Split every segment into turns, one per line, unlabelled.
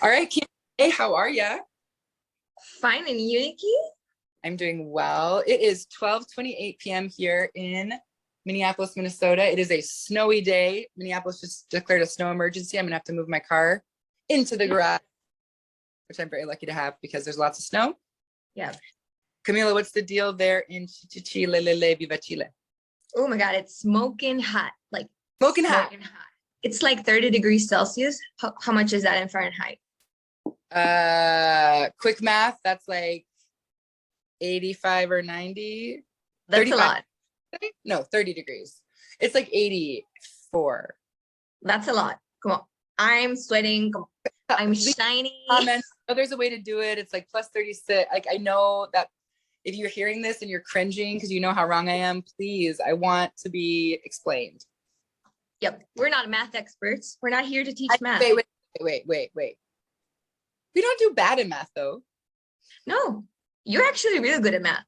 All right, Kim. Hey, how are ya?
Fine, and you, Nikki?
I'm doing well. It is 12:28 p.m. here in Minneapolis, Minnesota. It is a snowy day. Minneapolis just declared a snow emergency. I'm gonna have to move my car into the garage, which I'm very lucky to have because there's lots of snow.
Yeah.
Camila, what's the deal there in Chile, Viva Chile?
Oh my God, it's smoking hot. Like
Smoking hot.
It's like 30 degrees Celsius. How much is that in Fahrenheit?
Quick math, that's like 85 or 90.
That's
35,
a lot.
no, 30 degrees. It's like 84.
That's a lot. Come on. I'm sweating. Come on. I'm shiny.
Comments. Oh, there's a way to do it. It's like plus 36. Like, I know that if you're hearing this and you're cringing because you know how wrong I am, please, I want to be explained.
Yep. We're not math experts. We're not here to teach math.
Wait. We don't do bad in math, though.
No, you're actually really good at math.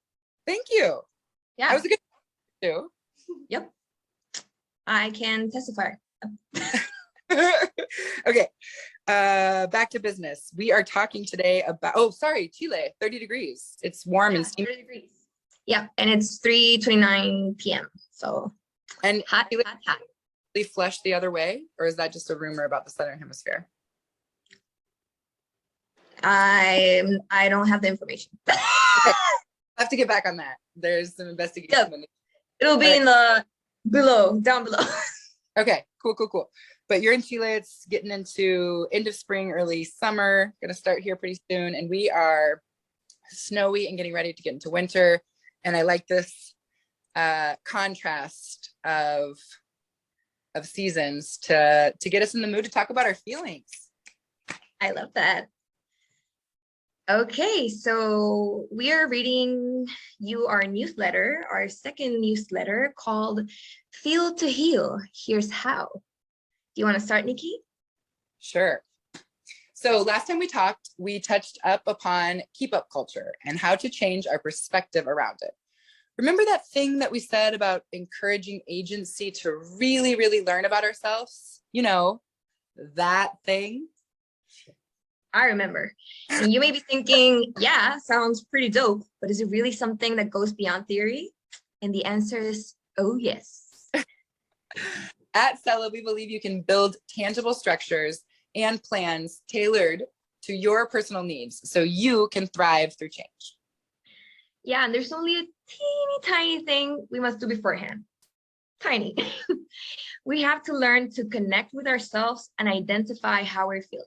Thank you.
Yeah.
I was a good too.
Yep. I can testify.
Okay. Back to business. We are talking today about, Chile, 30 degrees. It's warm and steamy.
30 degrees. Yeah, and it's 3:29 p.m. So
and
hot.
Flush the other way, or is that just a rumor about the southern hemisphere?
I don't have the information.
Okay. I have to get back on that. There's some investigation.
Yep. It'll be in the down below.
Okay, cool. But you're in Chile. It's getting into end of spring, early summer. Gonna start here pretty soon, and we are snowy and getting ready to get into winter. And I like this contrast of seasons to get us in the mood to talk about our feelings.
I love that. Okay, so we are reading our newsletter, our second newsletter called Feel to Heal. Here's how. Do you want to start, Nikki?
Sure. So last time we talked, we touched up upon keep up culture and how to change our perspective around it. Remember that thing that we said about encouraging agency to really, really learn about ourselves? You know, that thing.
I remember. And you may be thinking, yeah, sounds pretty dope, but is it really something that goes beyond theory? And the answer is, oh, yes.
At Cella, we believe you can build tangible structures and plans tailored to your personal needs so you can thrive through change.
Yeah, and there's only a teeny tiny thing we must do beforehand. Tiny. We have to learn to connect with ourselves and identify how we're feeling.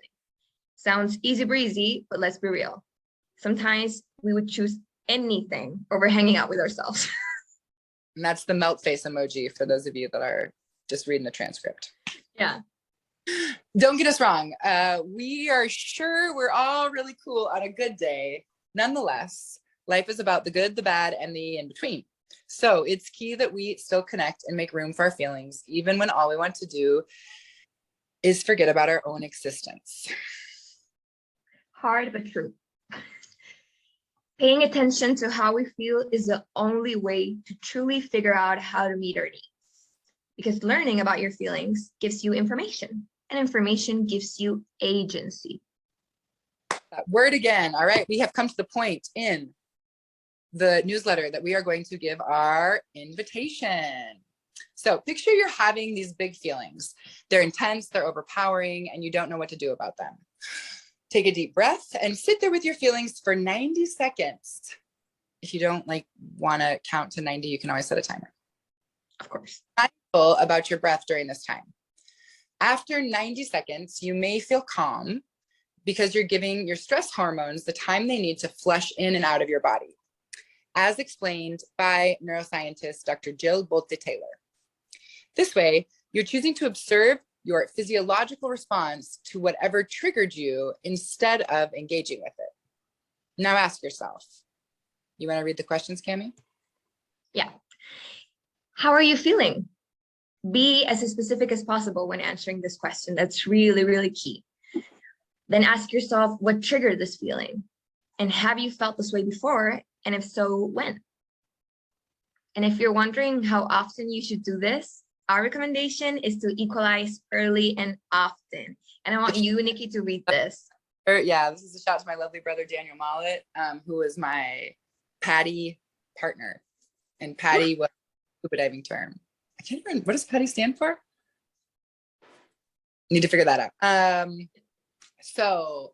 Sounds easy breezy, but let's be real. Sometimes we would choose anything over hanging out with ourselves.
And that's the melt face emoji for those of you that are just reading the transcript.
Yeah.
Don't get us wrong. We are sure we're all really cool on a good day. Nonetheless, life is about the good, the bad, and the in-between. So it's key that we still connect and make room for our feelings, even when all we want to do is forget about our own existence.
Hard but true. Paying attention to how we feel is the only way to truly figure out how to meet our needs. Because learning about your feelings gives you information, and information gives you agency.
That word again. All right, we have come to the point in the newsletter that we are going to give our invitation. So picture you're having these big feelings. They're intense, they're overpowering, and you don't know what to do about them. Take a deep breath and sit there with your feelings for 90 seconds. If you don't want to count to 90, you can always set a timer.
Of course.
Mindful about your breath during this time. After 90 seconds, you may feel calm because you're giving your stress hormones the time they need to flush in and out of your body, as explained by neuroscientist Dr. Jill Bolte-Taylor. This way, you're choosing to observe your physiological response to whatever triggered you instead of engaging with it. Now ask yourself, you want to read the questions, Cami?
Yeah. How are you feeling? Be as specific as possible when answering this question. That's really, really key. Then ask yourself, what triggered this feeling? And have you felt this way before? And if so, when? And if you're wondering how often you should do this, our recommendation is to equalize early and often. And I want you, Nikki, to read this.
Yeah, this is a shout out to my lovely brother, Daniel Mollett, who was my PADI partner. And PADI was a scuba diving term. I can't remember, what does PADI stand for? Need to figure that out. So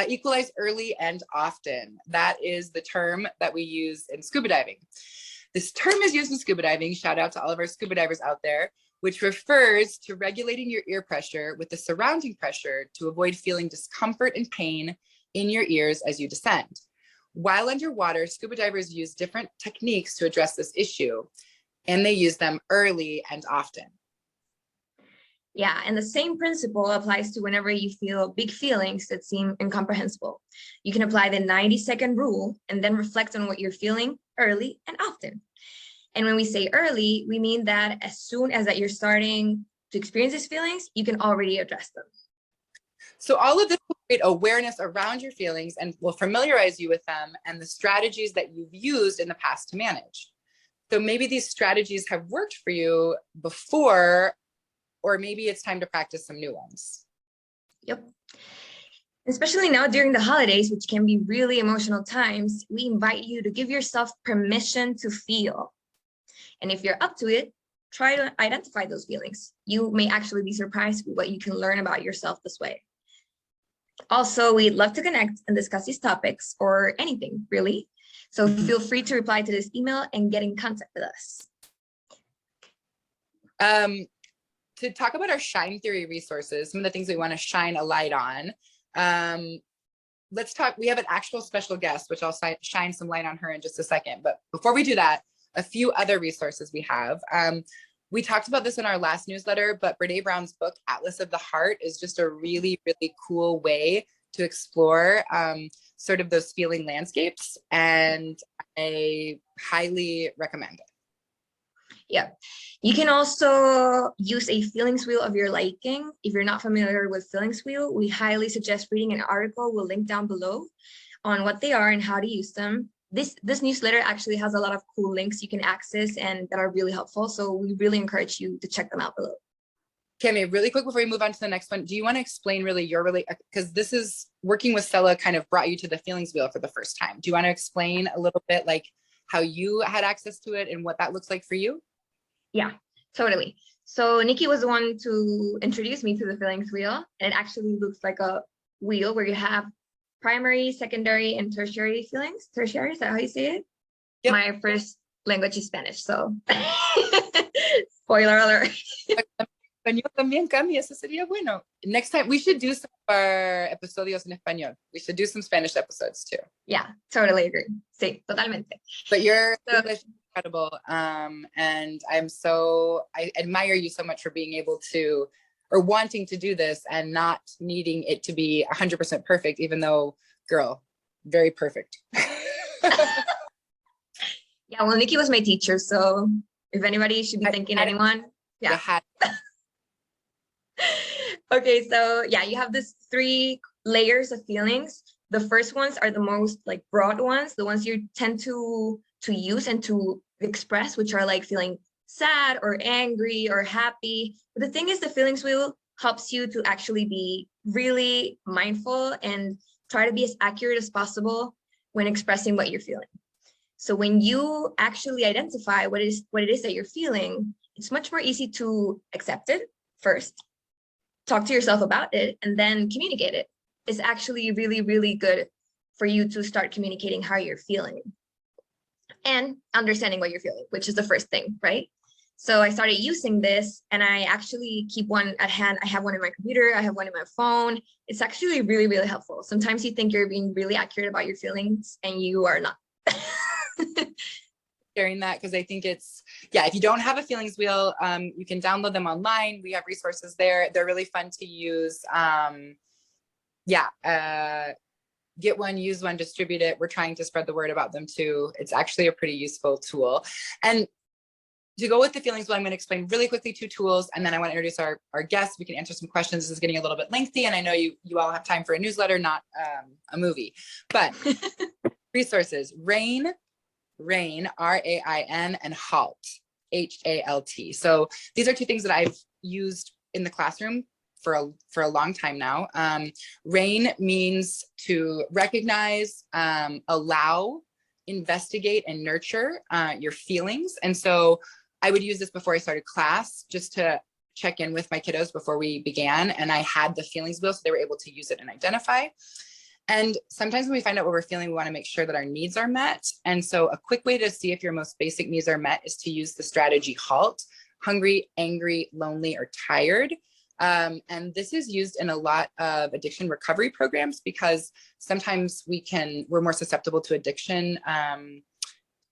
equalize early and often. That is the term that we use in scuba diving. This term is used in scuba diving, shout out to all of our scuba divers out there, which refers to regulating your ear pressure with the surrounding pressure to avoid feeling discomfort and pain in your ears as you descend. While underwater, scuba divers use different techniques to address this issue, and they use them early and often.
Yeah, and the same principle applies to whenever you feel big feelings that seem incomprehensible. You can apply the 90-second rule and then reflect on what you're feeling early and often. And when we say early, we mean that as soon as that you're starting to experience these feelings, you can already address them.
So all of this will create awareness around your feelings and will familiarize you with them and the strategies that you've used in the past to manage. So maybe these strategies have worked for you before, or maybe it's time to practice some new ones.
Yep. Especially now during the holidays, which can be really emotional times, we invite you to give yourself permission to feel. And if you're up to it, try to identify those feelings. You may actually be surprised with what you can learn about yourself this way. Also, we'd love to connect and discuss these topics or anything, really. So feel free to reply to this email and get in contact with us.
To talk about our Shine Theory resources, some of the things we want to shine a light on, let's talk, we have an actual special guest, which I'll shine some light on her in just a second. But before we do that, a few other resources we have. We talked about this in our last newsletter, but Brené Brown's book, Atlas of the Heart, is just a really, really cool way to explore sort of those feeling landscapes. And I highly recommend it.
Yeah. You can also use a feelings wheel of your liking. If you're not familiar with feelings wheel, we highly suggest reading an article we'll link down below on what they are and how to use them. This newsletter actually has a lot of cool links you can access and that are really helpful. So we really encourage you to check them out below.
Cami, really quick before we move on to the next one, do you want to explain really your because this is working with Stella kind of brought you to the feelings wheel for the first time. Do you want to explain a little bit like how you had access to it and what that looks like for you?
Yeah, totally. So Nikki was the one to introduce me to the feelings wheel. And it actually looks like a wheel where you have primary, secondary, and tertiary feelings. Tertiary, is that how you say it? Yep. My first language is Spanish, so spoiler alert.
Español también, Cami, eso sería bueno. Next time, we should do some of our episodios en español. We should do some Spanish episodes too.
Yeah, totally agree. Sí, totalmente.
But your English is incredible. And I admire you so much for being able to, or wanting to do this and not needing it to be 100% perfect, even though, girl, very perfect.
Yeah, well, Nikki was my teacher. So if anybody should be thinking anyone, yeah. Okay, so yeah, you have this 3 layers of feelings. The first ones are the most like broad ones, the ones you tend to use and to express, which are like feeling sad or angry or happy. But the thing is, the feelings wheel helps you to actually be really mindful and try to be as accurate as possible when expressing what you're feeling. So when you actually identify what it is that you're feeling, it's much more easy to accept it first, talk to yourself about it, and then communicate it. It's actually really, really good for you to start communicating how you're feeling and understanding what you're feeling, which is the first thing, right? So I started using this, and I actually keep one at hand. I have one in my computer. I have one in my phone. It's actually really, really helpful. Sometimes you think you're being really accurate about your feelings, and you are not.
Sharing that, because I think it's, yeah, if you don't have a feelings wheel, you can download them online. We have resources there. They're really fun to use. Get one, use one, distribute it. We're trying to spread the word about them too. It's actually a pretty useful tool. And to go with the feelings wheel, I'm going to explain really quickly 2 tools, and then I want to introduce our guests. We can answer some questions. This is getting a little bit lengthy, and I know you all have time for a newsletter, not a movie. But resources: RAIN, RAIN, and HALT, HALT. So these are 2 things that I've used in the classroom for a long time now. RAIN means to recognize, allow, investigate, and nurture your feelings. And so I would use this before I started class, just to check in with my kiddos before we began. And I had the feelings wheel, so they were able to use it and identify. And sometimes when we find out what we're feeling, we want to make sure that our needs are met. And so a quick way to see if your most basic needs are met is to use the strategy HALT: hungry, angry, lonely, or tired. And this is used in a lot of addiction recovery programs, because sometimes we're more susceptible to addiction,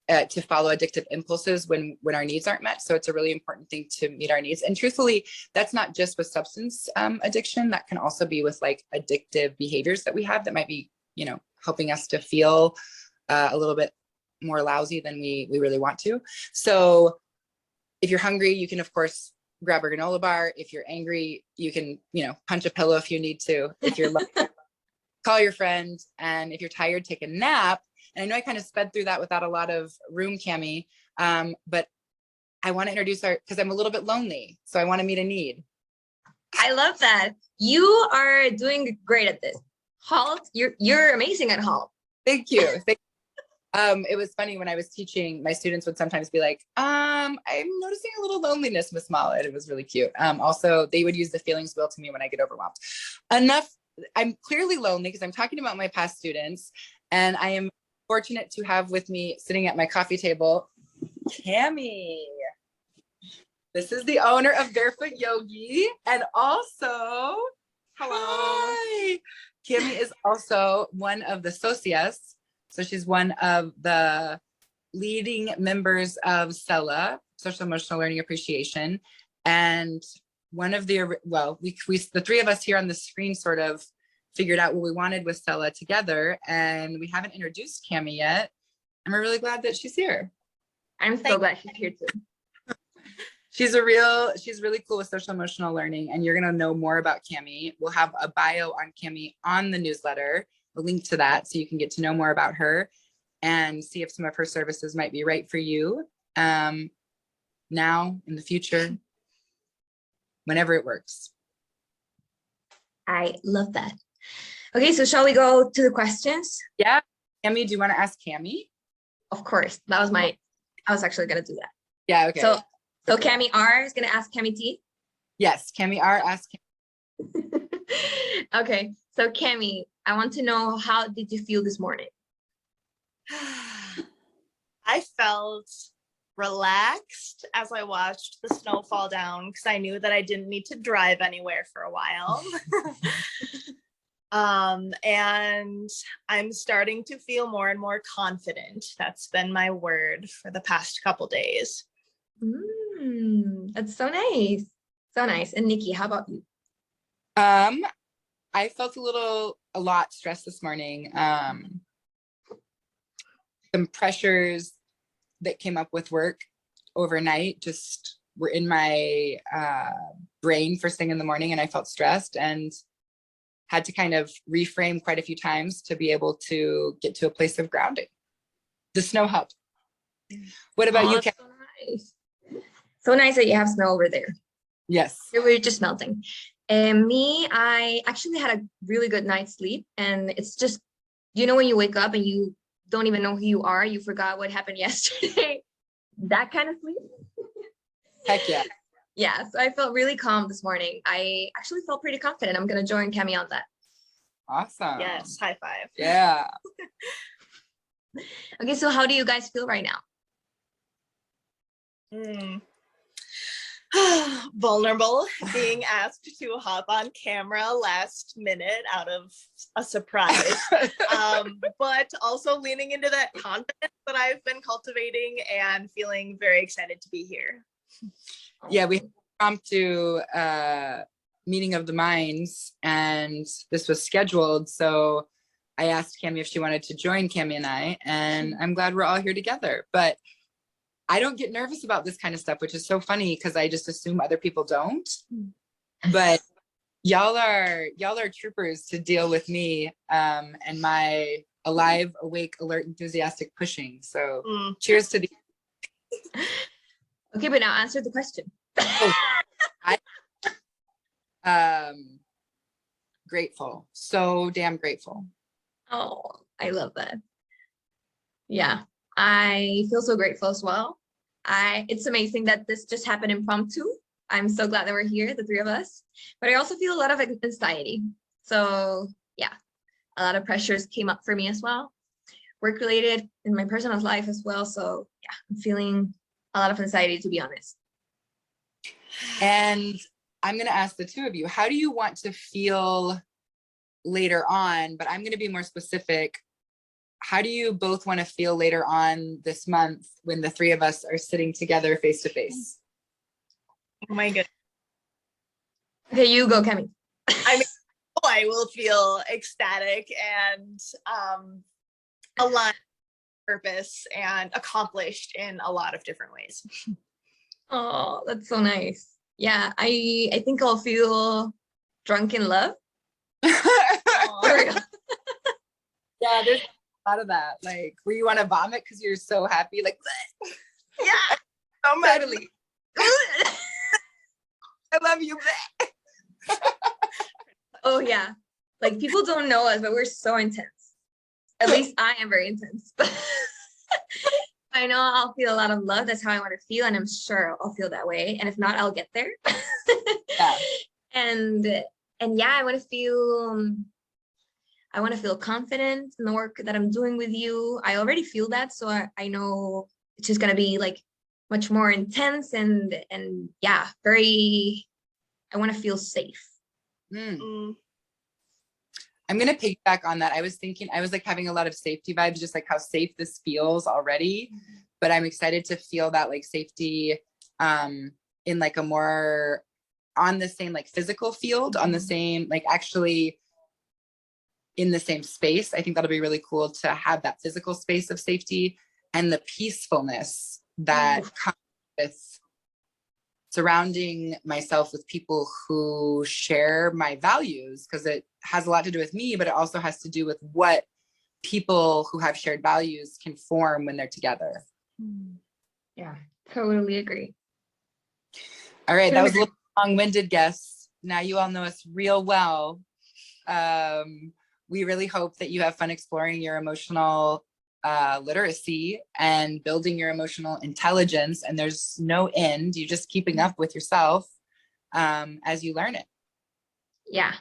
to follow addictive impulses when our needs aren't met. So it's a really important thing to meet our needs. And truthfully, that's not just with substance addiction. That can also be with like addictive behaviors that we have that might be, helping us to feel a little bit more lousy than we really want to. So if you're hungry, you can, of course, grab a granola bar. If you're angry, you can, punch a pillow if you need to. If you're call your friend. And if you're tired, take a nap. And I know I kind of sped through that without a lot of room, Cami, but I want to introduce because I'm a little bit lonely. So I want to meet a need.
I love that. You are doing great at this. HALT, you're amazing at HALT.
Thank you. It was funny when I was teaching, my students would sometimes be like, I'm noticing a little loneliness, Miss Mollett. It was really cute. Also, they would use the feelings wheel to me when I get overwhelmed. I'm clearly lonely because I'm talking about my past students, and I am fortunate to have with me sitting at my coffee table, Cami. This is the owner of Bear Foot Yogi, and also,
hello.
Hi. Cami is also one of the socias. So she's one of the leading members of SELA, Social Emotional Learning Appreciation. And one of the, the three of us here on the screen sort of figured out what we wanted with SELA together, and we haven't introduced Cami yet. And we're really glad that she's here.
I'm so glad she's here too.
She's really cool with social emotional learning, and you're gonna know more about Cami. We'll have a bio on Cami on the newsletter, a link to that, so you can get to know more about her and see if some of her services might be right for you now, in the future, whenever it works.
I love that. Okay, so shall we go to the questions?
Yeah. Cami, do you want to ask Cami?
Of course. I was actually going to do that.
Yeah, okay.
So Cami R is going to ask Cami T?
Yes, Cami R, ask Cami.
Okay, so Cami, I want to know, how did you feel this morning?
I felt relaxed as I watched the snow fall down, because I knew that I didn't need to drive anywhere for a while. And I'm starting to feel more and more confident. That's been my word for the past couple days.
That's so nice. So nice. And Nikki, how about you?
I felt a lot stressed this morning. Some pressures that came up with work overnight just were in my brain first thing in the morning, and I felt stressed and had to kind of reframe quite a few times to be able to get to a place of grounding. The snow helped. What about you, Kat?
So nice. So nice that you have snow over there.
Yes.
We're just melting. And me, I actually had a really good night's sleep, and it's just, when you wake up and you don't even know who you are, you forgot what happened yesterday. That kind of sleep.
Heck yeah.
Yeah, so I felt really calm this morning. I actually felt pretty confident. I'm going to join Cami on that.
Awesome.
Yes, high five.
Yeah.
Okay, so how do you guys feel right now?
Vulnerable, being asked to hop on camera last minute out of a surprise, but also leaning into that confidence that I've been cultivating and feeling very excited to be here.
Yeah, we prompted to meeting of the minds, and this was scheduled. So I asked Cami if she wanted to join Cami and I, and I'm glad we're all here together. But I don't get nervous about this kind of stuff, which is so funny because I just assume other people don't. But y'all are troopers to deal with me and my alive, awake, alert, enthusiastic pushing. So cheers to the.
Okay, but now answer the question.
Grateful. So damn grateful.
Oh, I love that. Yeah, I feel so grateful as well. It's amazing that this just happened impromptu. I'm so glad that we're here, the three of us, but I also feel a lot of anxiety. So yeah, a lot of pressures came up for me as well, work related in my personal life as well. So yeah, I'm feeling a lot of anxiety, to be honest.
And I'm going to ask the two of you, how do you want to feel later on? But I'm going to be more specific. How do you both want to feel later on this month when the three of us are sitting together face to face?
Oh my goodness.
Okay, you go, Cami.
I mean, I will feel ecstatic and aligned with purpose and accomplished in a lot of different ways.
Oh, that's so nice. Yeah, I think I'll feel drunk in love. For real.
Yeah, there's a lot of that. Like, where you want to vomit because you're so happy, like,
Yeah,
so much.
totally.
I love you.
Oh yeah, like people don't know us, but we're so intense. At least I am very intense. I know I'll feel a lot of love. That's how I want to feel, and I'm sure I'll feel that way. And if not, I'll get there.
Yeah.
And yeah, I want to feel confident in the work that I'm doing with you. I already feel that, so I know it's just gonna be like much more intense and yeah, very. I want to feel safe.
I'm going to piggyback on that. I was like having a lot of safety vibes, just like how safe this feels already. But I'm excited to feel that like safety in like a more on the same like physical field, on the same, like actually in the same space. I think that'll be really cool to have that physical space of safety and the peacefulness that comes with surrounding myself with people who share my values, because it has a lot to do with me, but it also has to do with what people who have shared values can form when they're together.
Yeah, totally agree.
All right, that was a little long-winded guess. Now you all know us real well. We really hope that you have fun exploring your emotional literacy and building your emotional intelligence, and there's no end. You're just keeping up with yourself as you learn it.
Yeah,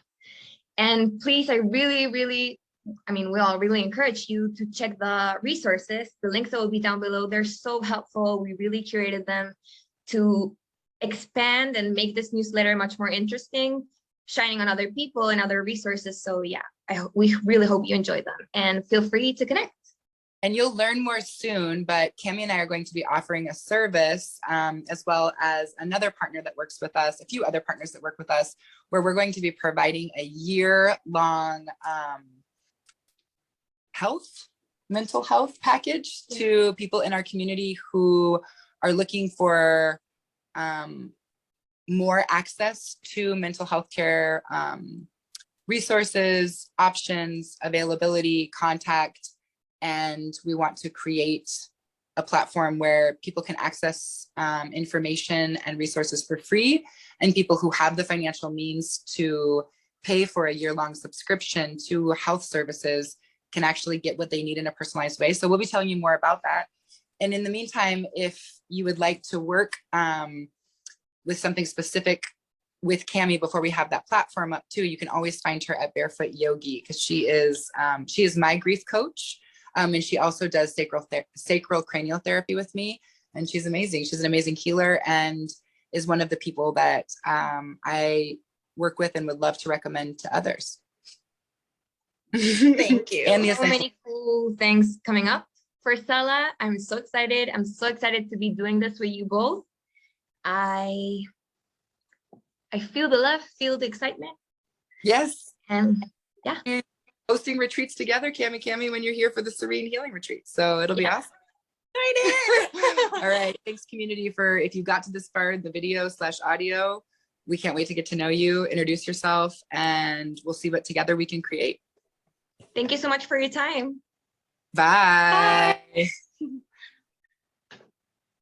and please, I mean, we all really encourage you to check the resources. The links that will be down below, they're so helpful. We really curated them to expand and make this newsletter much more interesting, shining on other people and other resources. So yeah, we really hope you enjoy them, and feel free to connect.
And you'll learn more soon, but Cami and I are going to be offering a service as well as another partner that works with us, a few other partners that work with us, where we're going to be providing a year-long mental health package to people in our community who are looking for more access to mental health care resources, options, availability, contact. And we want to create a platform where people can access information and resources for free, and people who have the financial means to pay for a year-long subscription to health services can actually get what they need in a personalized way. So we'll be telling you more about that. And in the meantime, if you would like to work with something specific with Cami before we have that platform up too, you can always find her at Bear Foot Yogi, because she is my grief coach. And she also does sacral cranial therapy with me. And she's amazing. She's an amazing healer and is one of the people that I work with and would love to recommend to others.
Thank you.
And
So many cool things coming up for Stella. I'm so excited. I'm so excited to be doing this with you both. I feel the love, feel the excitement.
Yes.
And yeah.
Hosting retreats together, Cami, when you're here for the Serene Healing Retreat. So it'll be awesome. All right. Thanks, community, for if you got to this part of the video/audio. We can't wait to get to know you, introduce yourself, and we'll see what together we can create.
Thank you so much for your time.
Bye. Bye.